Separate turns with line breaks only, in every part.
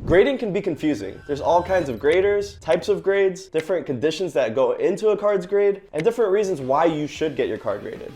Grading can be confusing. There's all kinds of graders, types of grades, different conditions that go into a card's grade, and different reasons why you should get your card graded.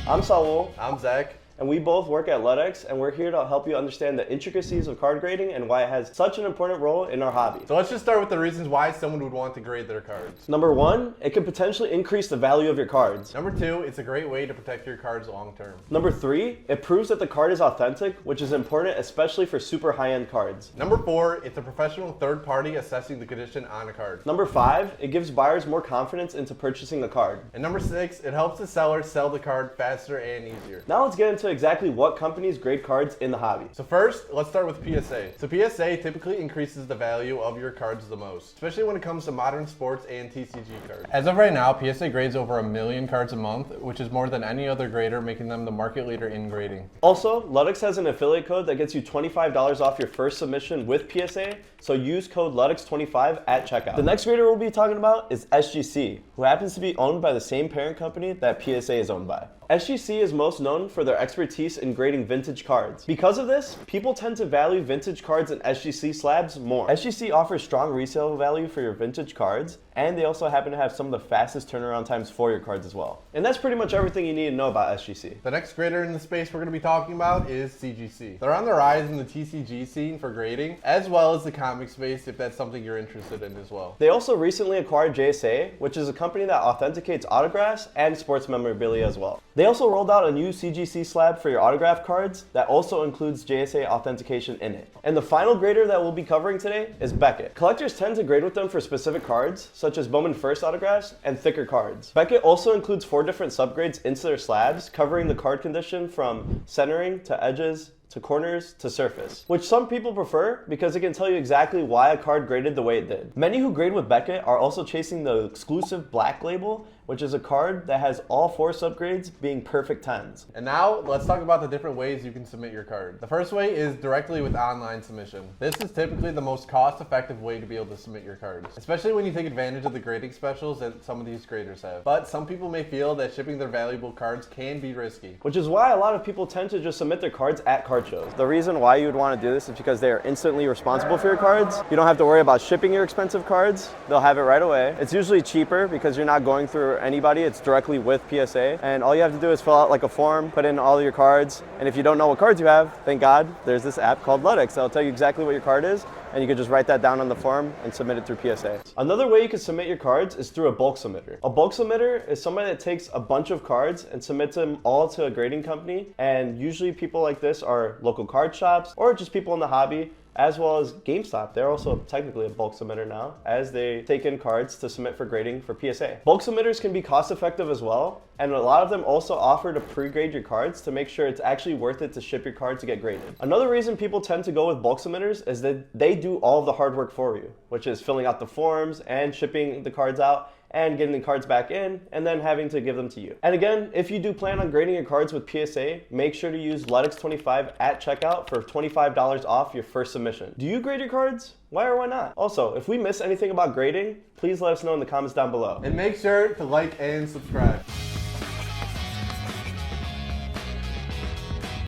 I'm Saul.
I'm Zach.
And we both work at Ludex, and we're here to help you understand the intricacies of card grading and why it has such an important role in our hobby.
So let's just start with the reasons why someone would want to grade their cards.
Number one, it can potentially increase the value of your cards.
Number two, it's a great way to protect your cards long term.
Number three, it proves that the card is authentic, which is important especially for super high-end cards.
Number four, it's a professional third party assessing the condition on a card.
Number five, it gives buyers more confidence into purchasing a card.
And number six, it helps the seller sell the card faster and easier.
Now let's get into exactly what companies grade cards in the hobby.
So first, let's start with PSA. So PSA typically increases the value of your cards the most, especially when it comes to modern sports and TCG cards. As of right now, PSA grades over 1 million cards a month, which is more than any other grader, making them the market leader in grading.
Also, Ludex has an affiliate code that gets you $25 off your first submission with PSA, so use code LUDEX25 at checkout. The next grader we'll be talking about is SGC, who happens to be owned by the same parent company that PSA is owned by. SGC is most known for their expertise in grading vintage cards. Because of this, people tend to value vintage cards in SGC slabs more. SGC offers strong resale value for your vintage cards, and they also happen to have some of the fastest turnaround times for your cards as well. And that's pretty much everything you need to know about SGC.
The next grader in the space we're going to be talking about is CGC. They're on the rise in the TCG scene for grading, as well as the comic space if that's something you're interested in as well.
They also recently acquired JSA, which is a company that authenticates autographs and sports memorabilia as well. They also rolled out a new CGC slab for your autograph cards that also includes JSA authentication in it. And the final grader that we'll be covering today is Beckett. Collectors tend to grade with them for specific cards, such as Bowman First autographs and thicker cards. Beckett also includes 4 different subgrades into their slabs, covering the card condition from centering to edges to corners to surface, which some people prefer because it can tell you exactly why a card graded the way it did. Many who grade with Beckett are also chasing the exclusive black label, which is a card that has all 4 subgrades being perfect 10s.
And now let's talk about the different ways you can submit your card. The first way is directly with online submission. This is typically the most cost-effective way to be able to submit your cards, especially when you take advantage of the grading specials that some of these graders have. But some people may feel that shipping their valuable cards can be risky,
which is why a lot of people tend to just submit their cards at card shows. The reason why you would want to do this is because they are instantly responsible for your cards. You don't have to worry about shipping your expensive cards. They'll have it right away. It's usually cheaper because you're not going through anybody. It's directly with PSA. And all you have to do is fill out like a form, put in all your cards. And if you don't know what cards you have, thank God, there's this app called Ludex that'll tell you exactly what your card is. And you can just write that down on the form and submit it through PSA. Another way you can submit your cards is through a bulk submitter. A bulk submitter is somebody that takes a bunch of cards and submits them all to a grading company. And usually people like this are local card shops or just people in the hobby, as well as GameStop. They're also technically a bulk submitter now, as they take in cards to submit for grading for PSA. Bulk submitters can be cost effective as well, and a lot of them also offer to pre-grade your cards to make sure it's actually worth it to ship your card to get graded. Another reason people tend to go with bulk submitters is that they do all of the hard work for you, which is filling out the forms and shipping the cards out and getting the cards back in, and then having to give them to you. And again, if you do plan on grading your cards with PSA, make sure to use LUDEX25 at checkout for $25 off your first submission. Do you grade your cards? Why or why not? Also, if we miss anything about grading, please let us know in the comments down below.
And make sure to like and subscribe.